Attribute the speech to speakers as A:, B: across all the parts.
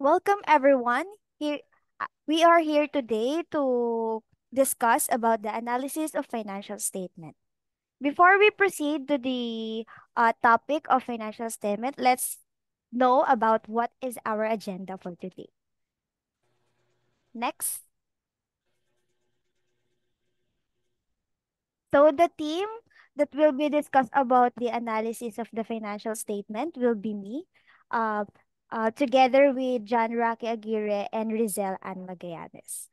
A: Welcome everyone. Here we are here today to discuss about the analysis of financial statement. Before we proceed to the topic of financial statement, let's know about what is our agenda for today. Next. So the team that will be discussed about the analysis of the financial statement will be me, uh, together with John Roque Aguirre and Rizel Ann Magallanes.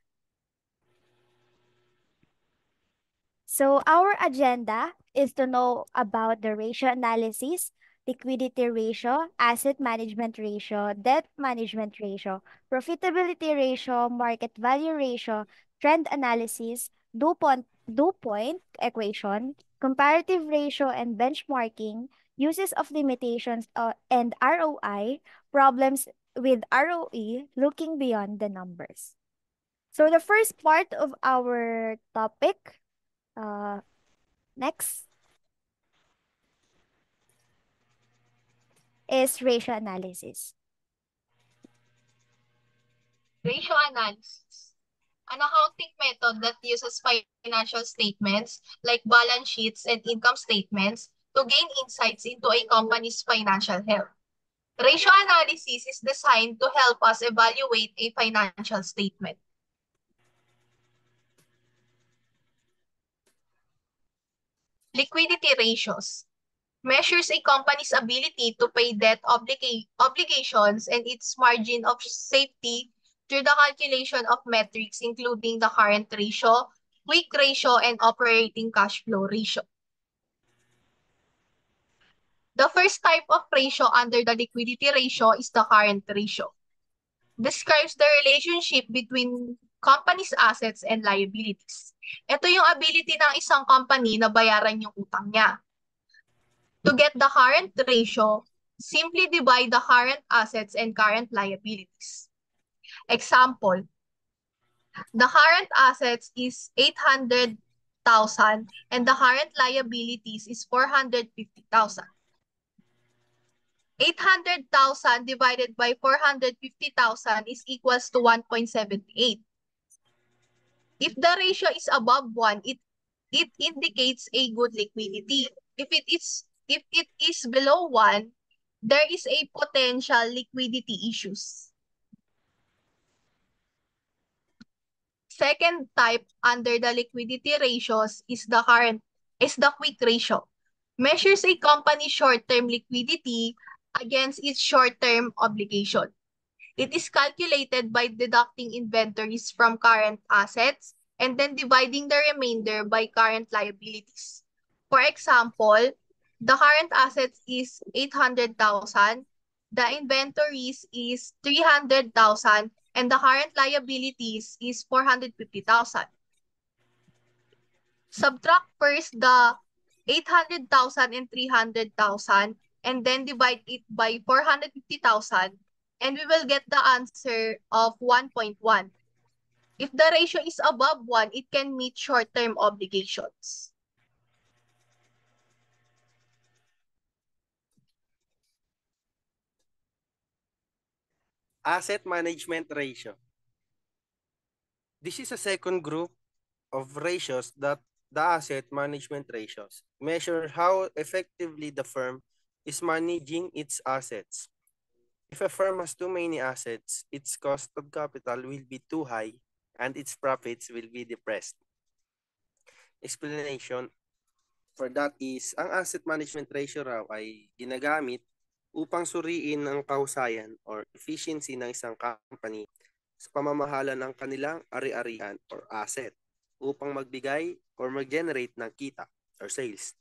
A: So our agenda is to know about the ratio analysis, liquidity ratio, asset management ratio, debt management ratio, profitability ratio, market value ratio, trend analysis, dew point equation, comparative ratio and benchmarking, uses of limitations and ROI, problems with ROE, looking beyond the numbers. So the first part of our topic, uh, next, is ratio analysis.
B: Ratio analysis, an accounting method that uses financial statements like balance sheets and income statements to gain insights into a company's financial health. Ratio analysis is designed to help us evaluate a financial statement. Liquidity ratios measures a company's ability to pay debt obligations and its margin of safety through the calculation of metrics including the current ratio, quick ratio, and operating cash flow ratio. The first type of ratio under the liquidity ratio is the current ratio. Describes the relationship between company's assets and liabilities. Ito yung ability ng isang company na bayaran yung utang niya. To get the current ratio, simply divide the current assets and current liabilities. Example, the current assets is 800,000 and the current liabilities is 450,000. 800,000 divided by 450,000 is equals to 1.78. If the ratio is above 1, it indicates a good liquidity. If it is below 1, there is a potential liquidity issues. Second type under the liquidity ratios is the quick ratio. Measures a company's short-term liquidity against its short-term obligation. It is calculated by deducting inventories from current assets and then dividing the remainder by current liabilities. For example, the current assets is 800,000, the inventories is 300,000, and the current liabilities is 450,000. Subtract first the 800,000 and 300,000 and then divide it by 450,000 and we will get the answer of 1.1. If the ratio is above 1, it can meet short-term obligations.
C: Asset management ratio. This is a second group of ratios that the asset management ratios measure how effectively the firm is managing its assets. If a firm has too many assets, its cost of capital will be too high and its profits will be depressed. Explanation for that is, ang asset management ratio raw ay ginagamit upang suriin ang kahusayan or efficiency ng isang company sa pamamahala ng kanilang ari-arian or asset upang magbigay or mag-generate ng kita or sales.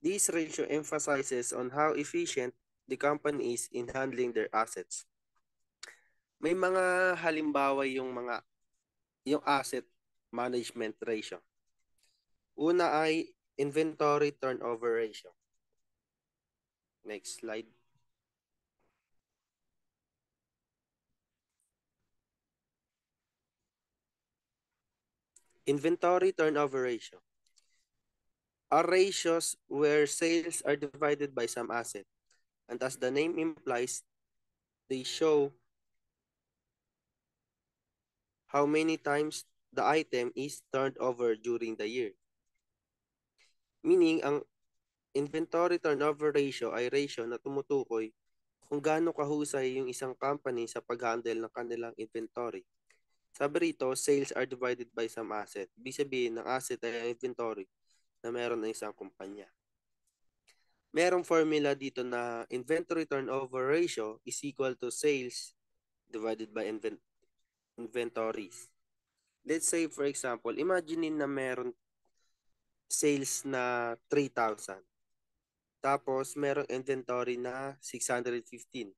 C: This ratio emphasizes on how efficient the company is in handling their assets. May mga halimbawa yung asset management ratio. Una ay inventory turnover ratio. Next slide. Inventory turnover ratio are ratios where sales are divided by some asset, and as the name implies, they show how many times the item is turned over during the year. Meaning, ang inventory turnover ratio ay ratio na tumutukoy kung gaano kahusay yung isang company sa pag-handle ng kanilang inventory. Sabi rito, sales are divided by some asset. Ibig sabihin, ng asset ay ang inventory na meron ng isang kumpanya. Merong formula dito na inventory turnover ratio is equal to sales divided by inventories. Let's say, for example, imaginein na meron sales na 3,000. Tapos, merong inventory na 615.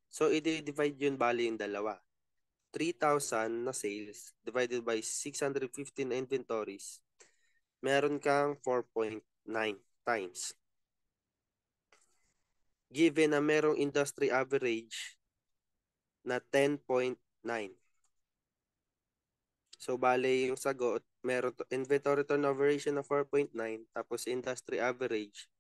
C: So, i-divide yun bali yung dalawa. 3,000 na sales divided by 615 na inventories. Meron kang 4.9 times. Given na merong industry average na 10.9. So, bali yung sagot, meron inventory turnover ratio na 4.9 tapos industry average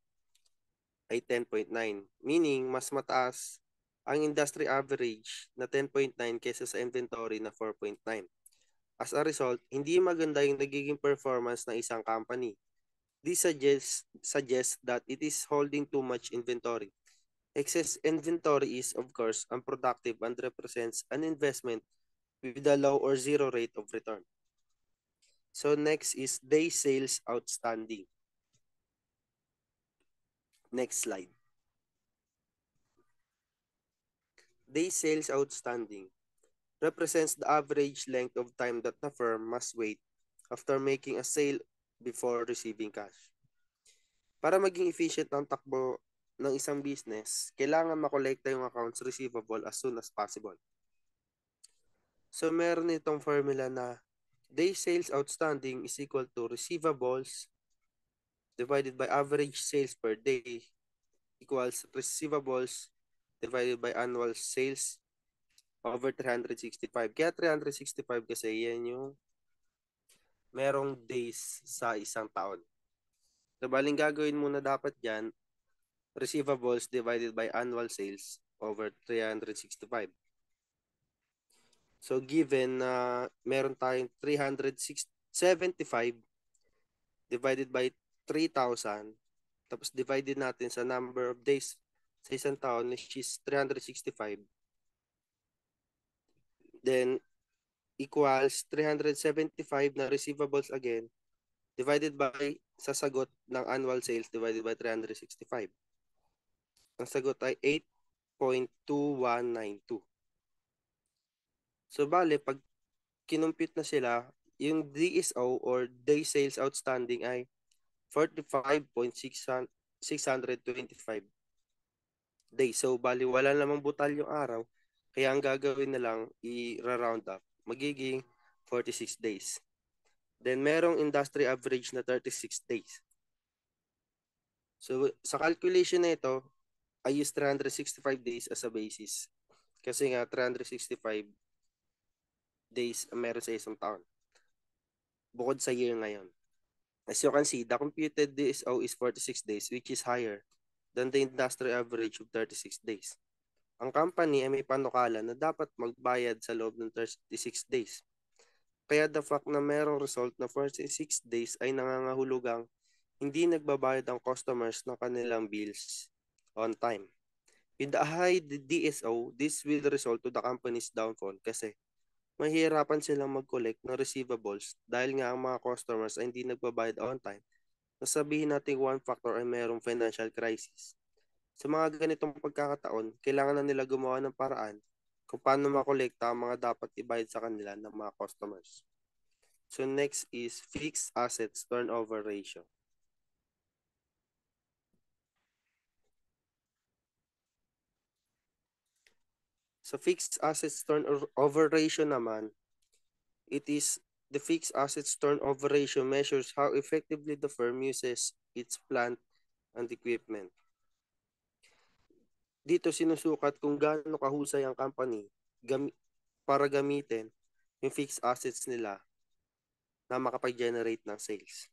C: ay 10.9. Meaning, mas mataas ang industry average na 10.9 kaysa sa inventory na 4.9. As a result, hindi maganda yung nagiging performance ng isang company. This suggests that it is holding too much inventory. Excess inventory is, of course, unproductive and represents an investment with a low or zero rate of return. So next is day sales outstanding. Next slide. Day sales outstanding represents the average length of time that the firm must wait after making a sale before receiving cash. Para maging efficient ang takbo ng isang business, kailangan makolekta yung accounts receivable as soon as possible. So meron itong formula na day sales outstanding is equal to receivables divided by average sales per day equals receivables divided by annual sales over 365. Kaya 365 kasi yan yung merong days sa isang taon. So baling gagawin muna dapat dyan, receivables divided by annual sales over 365. So given na meron tayong 375 divided by 3,000, tapos divided natin sa number of days sa isang taon, which is 365, then equals 375 na receivables again, divided by sa sagot ng annual sales divided by 365. Ang sagot ay 8.2192. So bale, pag kinumpute na sila, yung DSO or Day Sales Outstanding ay 45.625 days. So bali, wala namang butal yung araw. Kaya ang gagawin na lang, i-round up. Magiging 46 days. Then merong industry average na 36 days. So sa calculation na ito, I use 365 days as a basis. Kasi nga 365 days meron sa isang taon. Bukod sa year ngayon. As you can see, the computed DSO is 46 days, which is higher than the industry average of 36 days. Ang company ay may panukala na dapat magbayad sa loob ng 36 days. Kaya the fact na merong result na 46 days ay nangangahulugang hindi nagbabayad ang customers ng kanilang bills on time. With the high DSO, this will result to the company's downfall kasi mahihirapan silang mag-collect ng receivables dahil nga ang mga customers ay hindi nagbabayad on time. Nasabihin natin one factor ay mayroong financial crisis. Sa mga ganitong pagkakataon, kailangan na nila gumawa ng paraan kung paano makolekta ang mga dapat ibayad sa kanila ng mga customers. So next is fixed assets turnover ratio. Sa fixed assets turnover ratio naman, it is the fixed assets turnover ratio measures how effectively the firm uses its plant and equipment. Dito sinusukat kung gaano kahusay ang company para gamitin yung fixed assets nila na makapag-generate ng sales.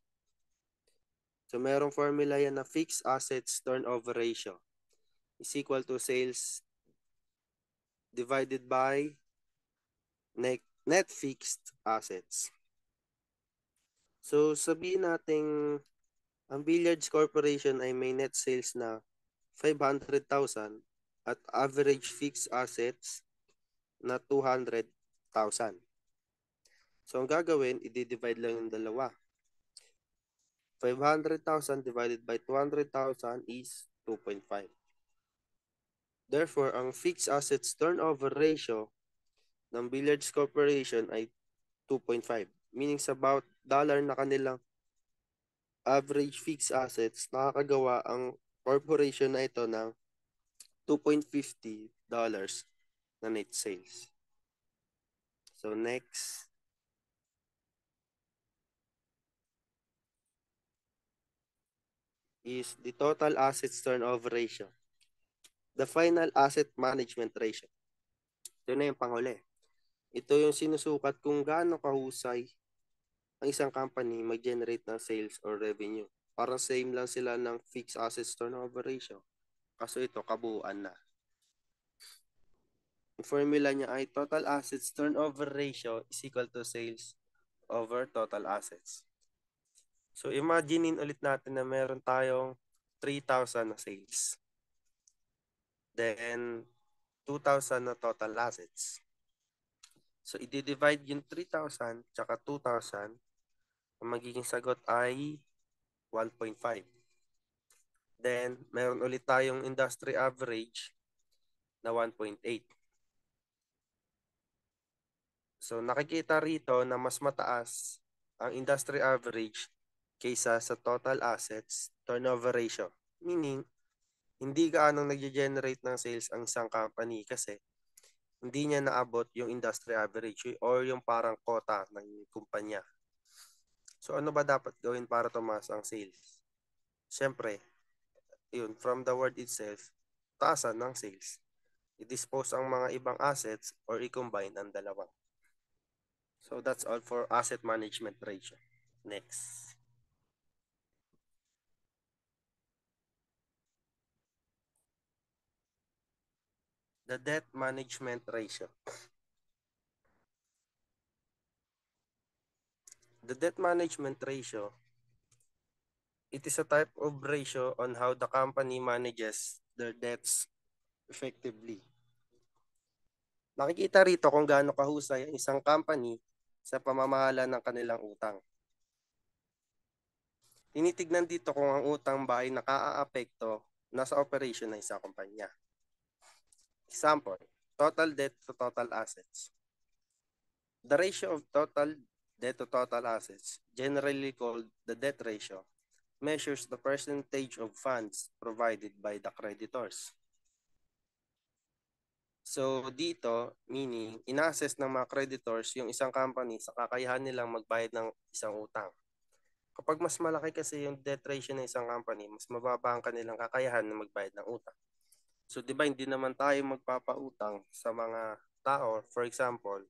C: So merong formula yan na fixed assets turnover ratio is equal to sales divided by net fixed assets. So sabihin natin ang Billiards Corporation ay may net sales na 500,000 at average fixed assets na 200,000. So ang gagawin, i-divide lang yung dalawa. 500,000 divided by 200,000 is 2.5. Therefore, ang fixed assets turnover ratio ng Billiards Corporation ay 2.5. Meaning sa bawat dollar na kanilang average fixed assets, nakakagawa ang corporation na ito ng $2.50 na net sales. So next is the total assets turnover ratio. The final asset management ratio. Ito na yung panghuli. Ito yung sinusukat kung gaano kahusay ang isang company mag-generate ng sales or revenue. Parang same lang sila ng fixed assets turnover ratio. Kaso ito, kabuuan na. Ang formula niya ay total assets turnover ratio is equal to sales over total assets. So imaginein ulit natin na meron tayong 3,000 na sales. Then 2,000 na total assets. So i-divide yung 3,000 tsaka 2,000. Ang magiging sagot ay 1.5. Then meron ulit tayong industry average na 1.8. So nakikita rito na mas mataas ang industry average kaysa sa total assets turnover ratio. Meaning, hindi gaanong nag-generate ng sales ang isang company kasi hindi niya naabot yung industry average or yung parang quota ng kumpanya. So ano ba dapat gawin para tumaas ang sales? Siyempre, yun, from the word itself, taasan ng sales. I-dispose ang mga ibang assets or i-combine ang dalawa. So that's all for asset management ratio. Next. The debt management ratio. The debt management ratio, it is a type of ratio on how the company manages their debts effectively. Nakikita rito kung gaano kahusay ang isang company sa pamamahala ng kanilang utang. Tinitignan dito kung ang utang ba ay nakaaapekto na sa operation ng isang kumpanya. Example, total debt to total assets. The ratio of total debt to total assets, generally called the debt ratio, measures the percentage of funds provided by the creditors. So dito, meaning, ina-assess ng mga creditors yung isang company sa kakayahan nilang magbayad ng isang utang. Kapag mas malaki kasi yung debt ratio ng isang company, mas mababa ang kanilang kakayahan na magbayad ng utang. So di ba hindi naman tayo magpapautang sa mga tao, for example,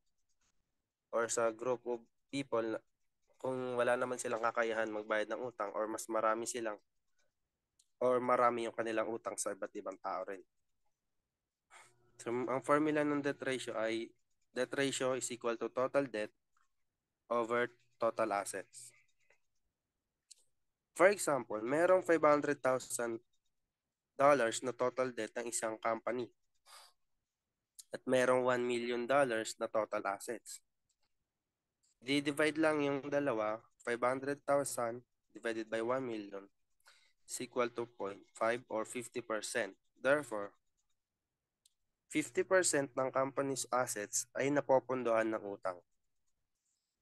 C: or sa group of people kung wala naman silang kakayahan magbayad ng utang or mas marami silang or marami yung kanilang utang sa iba't ibang tao rin. So, ang formula ng debt ratio ay debt ratio is equal to total debt over total assets. For example, merong $500,000 na total debt ng isang company at merong $1 million na total assets. Di-divide lang yung dalawa, 500,000 divided by 1 million is equal to 0.5 or 50%. Therefore, 50% ng company's assets ay napopondohan ng utang.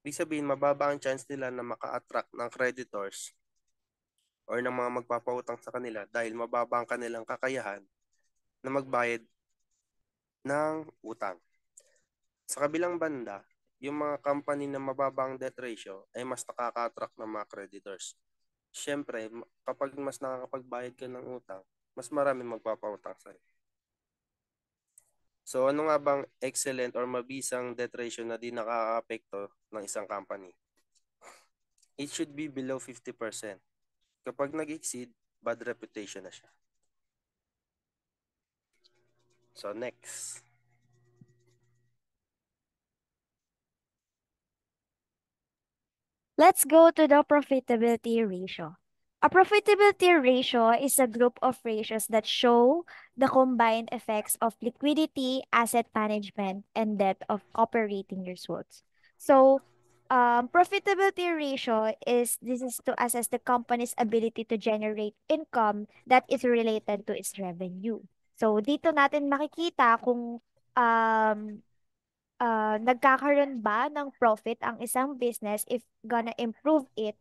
C: Ibig sabihin, mababa ang chance nila na maka-attract ng creditors or ng mga magpapautang sa kanila dahil mababa ang kanilang kakayahan na magbayad ng utang. Sa kabilang banda, yung mga company na mababang debt ratio ay mas nakaka-attract ng mga creditors. Siyempre, kapag mas nakakapagbayad ka ng utang, mas marami magpapautang sa'yo. So ano nga bang excellent or mabisang debt ratio na di nakaka-apekto ng isang company? It should be below 50%. Kapag nag-exceed, bad reputation na siya. So next.
A: Let's go to the profitability ratio. A profitability ratio is a group of ratios that show the combined effects of liquidity, asset management, and debt of operating results. So, profitability ratio is this is to assess the company's ability to generate income that is related to its revenue. So, dito natin makikita kung um, nagkakaroon ba ng profit ang isang business if gonna improve it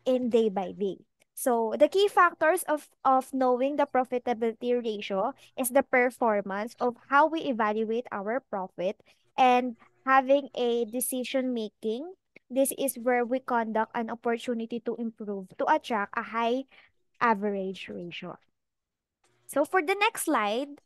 A: in day by day. So the key factors of knowing the profitability ratio is the performance of how we evaluate our profit and having a decision making. This is where we conduct an opportunity to improve to attract a high average ratio. So for the next slide,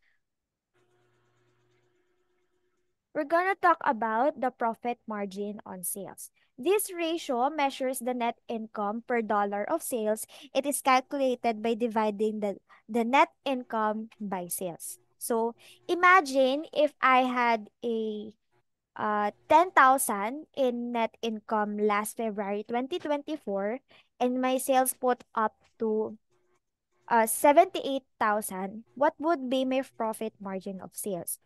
A: we're gonna talk about the profit margin on sales. This ratio measures the net income per dollar of sales. It is calculated by dividing the net income by sales. So imagine if I had a 10,000 in net income last February 2024 and my sales put up to 78,000, what would be my profit margin of sales?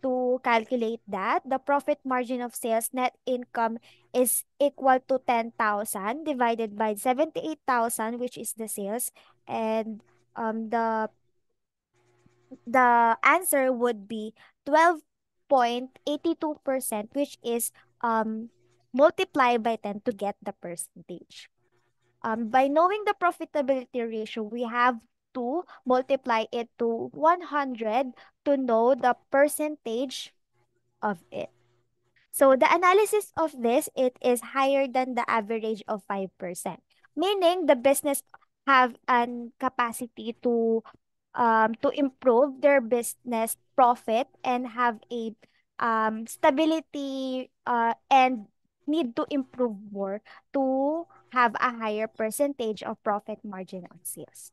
A: To calculate that, the profit margin of sales net income is equal to 10,000 divided by 78,000, which is the sales. And the answer would be 12.82%, which is multiply by 10 to get the percentage. By knowing the profitability ratio, we have to multiply it to 100 to know the percentage of it. So the analysis of this, it is higher than the average of 5%, meaning the business have an capacity to improve their business profit and have a stability and need to improve more to have a higher percentage of profit margin on sales.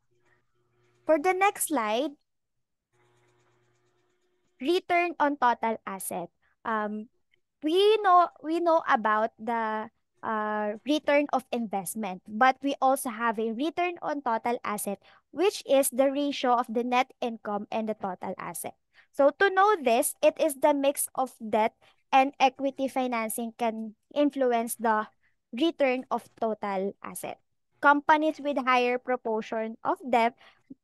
A: For the next slide, return on total asset. Um, we know about the return of investment, but we also have a return on total asset, which is the ratio of the net income and the total asset. So to know this, it is the mix of debt and equity financing can influence the return of total asset. Companies with higher proportion of debt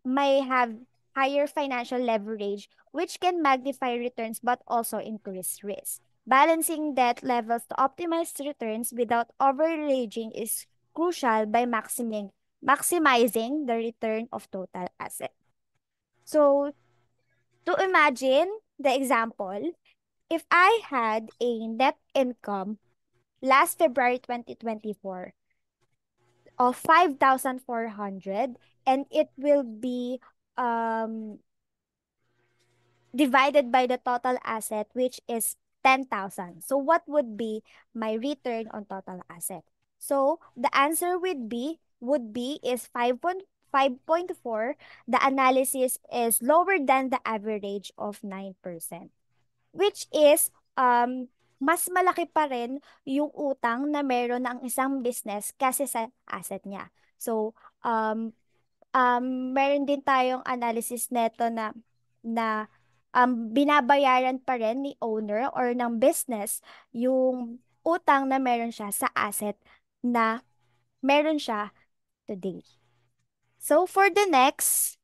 A: may have higher financial leverage, which can magnify returns but also increase risk. Balancing debt levels to optimize returns without overleveraging is crucial by maximizing the return of total asset. So, to imagine the example, if I had a net income last February 2024 of 5,400 and it will be um divided by the total asset, which is 10,000. So what would be my return on total asset? So the answer would be is 5.4. The analysis is lower than the average of 9%, which is mas malaki pa rin yung utang na meron ng isang business kasi sa asset niya. So meron din tayong analysis neto na binabayaran pa rin ni owner or ng business yung utang na meron siya sa asset na meron siya today. So for the next,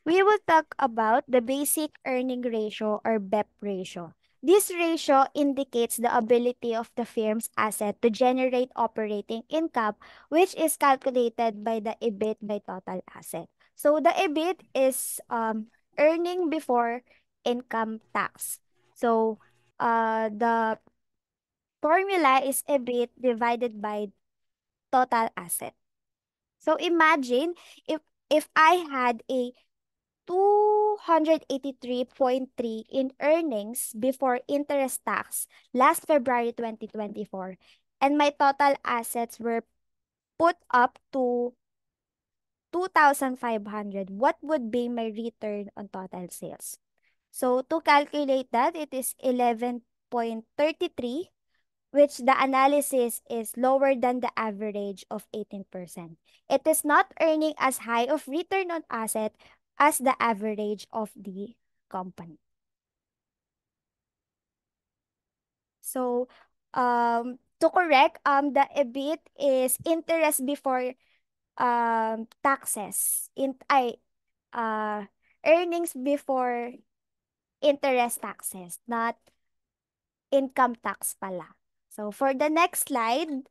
A: we will talk about the basic earning ratio or BEP ratio. This ratio indicates the ability of the firm's asset to generate operating income, which is calculated by the EBIT by total asset. So the EBIT is earning before income tax. So the formula is EBIT divided by total asset. So imagine if I had a 283.3 in earnings before interest tax last February 2024, and my total assets were put up to 2,500. What would be my return on total sales? So to calculate that, it is 11.33 which the analysis is lower than the average of 18%. It is not earning as high of return on asset as the average of the company. So, to correct, the EBIT is interest before taxes. Uh, Earnings before interest taxes, not income tax pala. So, for the next slide,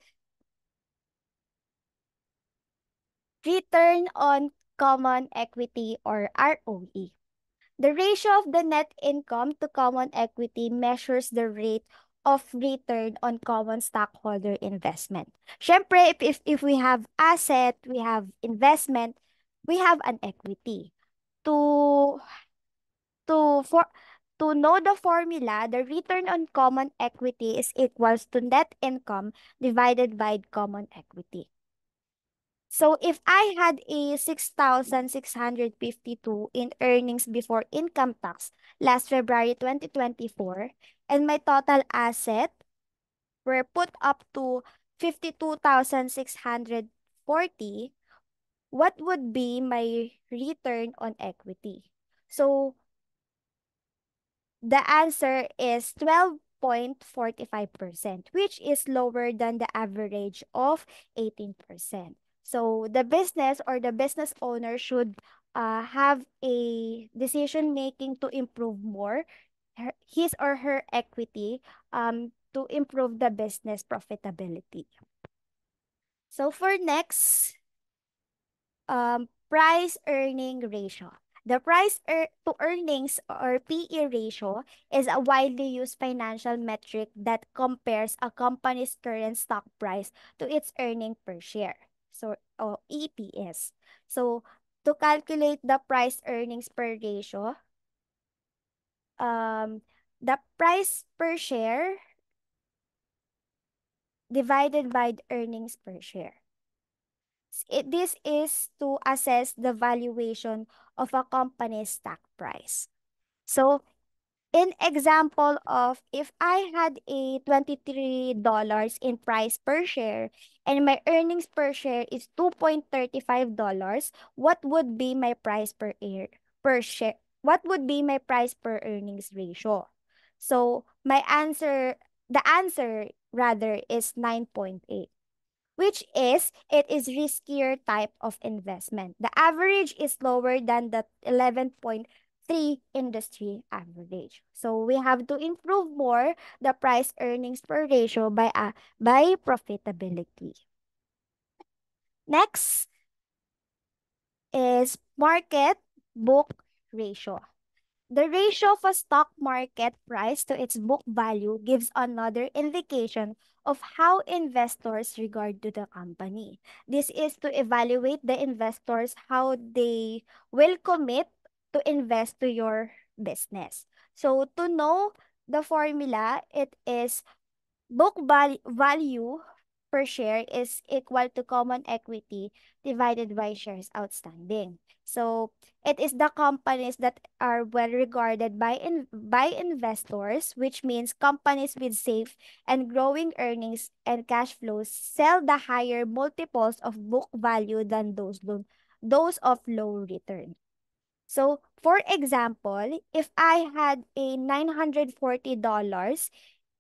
A: return on common equity or ROE. The ratio of the net income to common equity measures the rate of return on common stockholder investment. Syempre, if we have asset, we have investment, we have an equity. To to for to know the formula, the return on common equity is equals to net income divided by common equity. So if I had a 6,652 in earnings before income tax last February 2024, and my total asset were put up to 52,640, what would be my return on equity? So the answer is 12.45%, which is lower than the average of 18%. So the business or the business owner should have a decision making to improve more his or her equity to improve the business profitability. So for next, price earning ratio. The to earnings or PE ratio is a widely used financial metric that compares a company's current stock price to its earning per share. So, or EPS. So, to calculate the price earnings per ratio, um, the price per share divided by the earnings per share. This is to assess the valuation of a company's stock price. So, in example of if I had a $23 in price per share and my earnings per share is $2.35, what would be my price per share? What would be my price per earnings ratio? So, the answer rather is 9.8, which is it is riskier type of investment. The average is lower than the 11.3 industry average. So we have to improve more the price earnings per ratio by profitability. Next is market book ratio. The ratio of a stock market price to its book value gives another indication of how investors regard to the company. This is to evaluate the investors how they will commit to invest to your business. So to know the formula, it is value per share is equal to common equity divided by shares outstanding. So it is the companies that are well regarded by investors, which means companies with safe and growing earnings and cash flows sell the higher multiples of book value than those of low return. So, for example, if I had a $940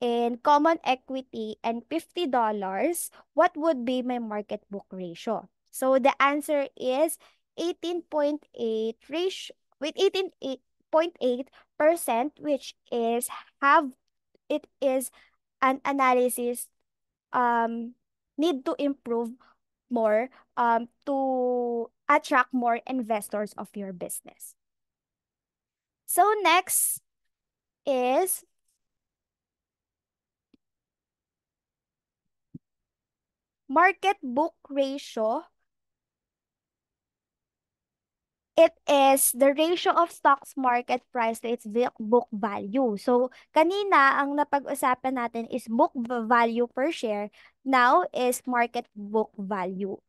A: in common equity and $50, what would be my market book ratio? So the answer is 18.8 ratio with 18.8%, which is have it is an analysis need to improve more to attract more investors of your business. So next is market book ratio. It is the ratio of stocks market price to its book value. So, kanina, ang napag-usapan natin is value per share. Now is market book value.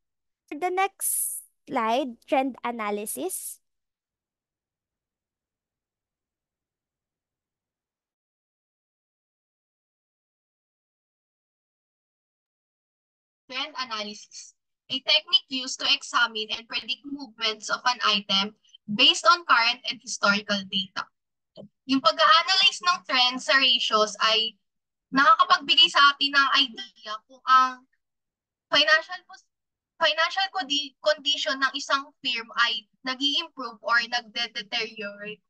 A: For the next slide, trend analysis.
B: Trend analysis, a technique used to examine and predict movements of an item based on current and historical data. Yung pag-analyze ng trends sa ratios ay nakakapagbigay sa atin ng idea kung ang financial condition ng isang firm ay nag-i-improve or nagde-deteriorate.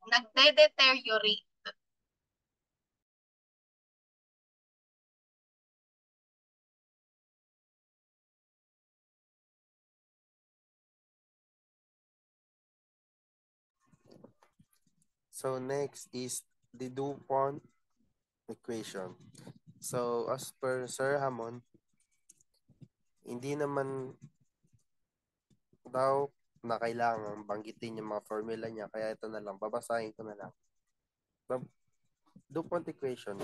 C: So next is the DuPont equation. So as per Sir Hamon, hindi naman daw na kailangan banggitin yung mga formula niya, kaya ito na lang, babasahin ko na lang. The DuPont equation,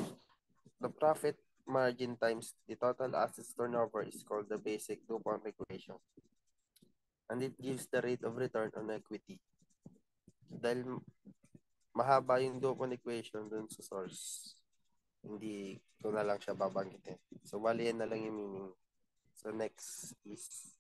C: the profit margin times the total assets turnover is called the basic DuPont equation. And it gives the rate of return on equity. Dahil mahaba yung DuPont equation dun sa source, hindi ko na lang siya babanggitin. So, bali yan na lang yung meaning. So, next is...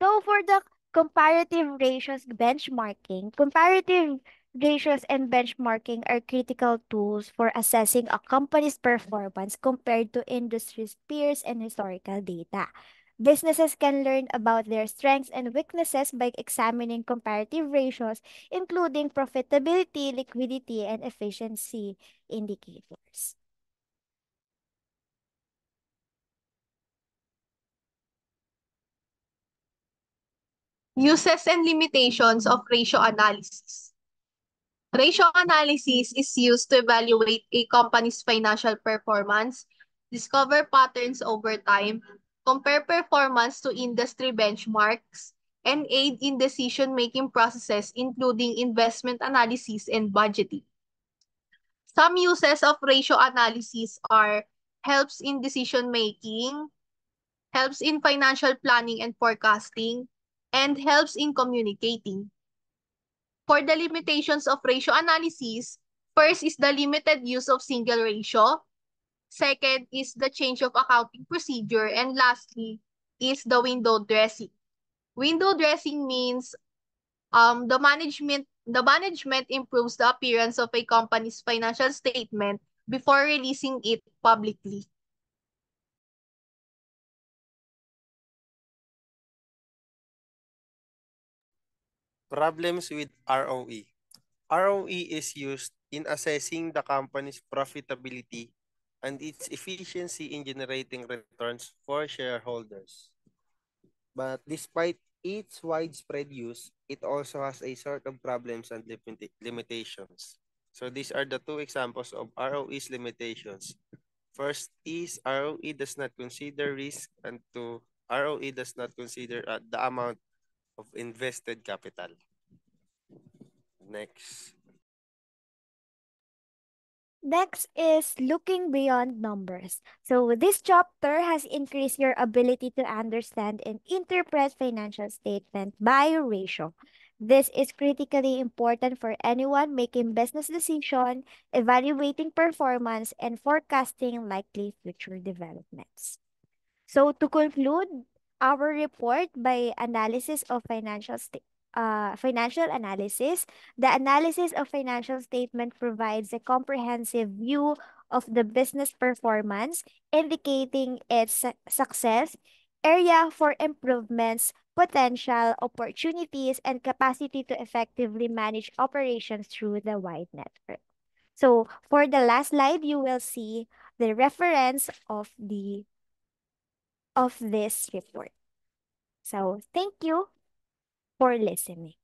A: So for the comparative ratios benchmarking, comparative ratios and benchmarking are critical tools for assessing a company's performance compared to industry's peers and historical data. Businesses can learn about their strengths and weaknesses by examining comparative ratios, including profitability, liquidity, and efficiency indicators.
B: Uses and limitations of ratio analysis. Ratio analysis is used to evaluate a company's financial performance, discover patterns over time, compare performance to industry benchmarks, and aid in decision-making processes including investment analysis and budgeting. Some uses of ratio analysis are helps in decision-making, helps in financial planning and forecasting, and helps in communicating. For the limitations of ratio analysis, first is the limited use of single ratio. Second is the change of accounting procedure. And lastly is the window dressing. Window dressing means the management improves the appearance of a company's financial statement before releasing it publicly.
C: Problems with ROE. ROE is used in assessing the company's profitability and its efficiency in generating returns for shareholders. But despite its widespread use, it also has a sort of problems and limitations. So these are the two examples of ROE's limitations. First is ROE does not consider risk, and two, ROE does not consider the amount of invested capital. Next.
A: Next is looking beyond numbers. So this chapter has increased your ability to understand and interpret financial statement by ratio. This is critically important for anyone making business decision, evaluating performance, and forecasting likely future developments. So to conclude our report by financial analysis, the analysis of financial statement provides a comprehensive view of the business performance, indicating its success, area for improvements, potential opportunities, and capacity to effectively manage operations through the wide network. So for the last slide, you will see the reference of this report. So thank you for listening.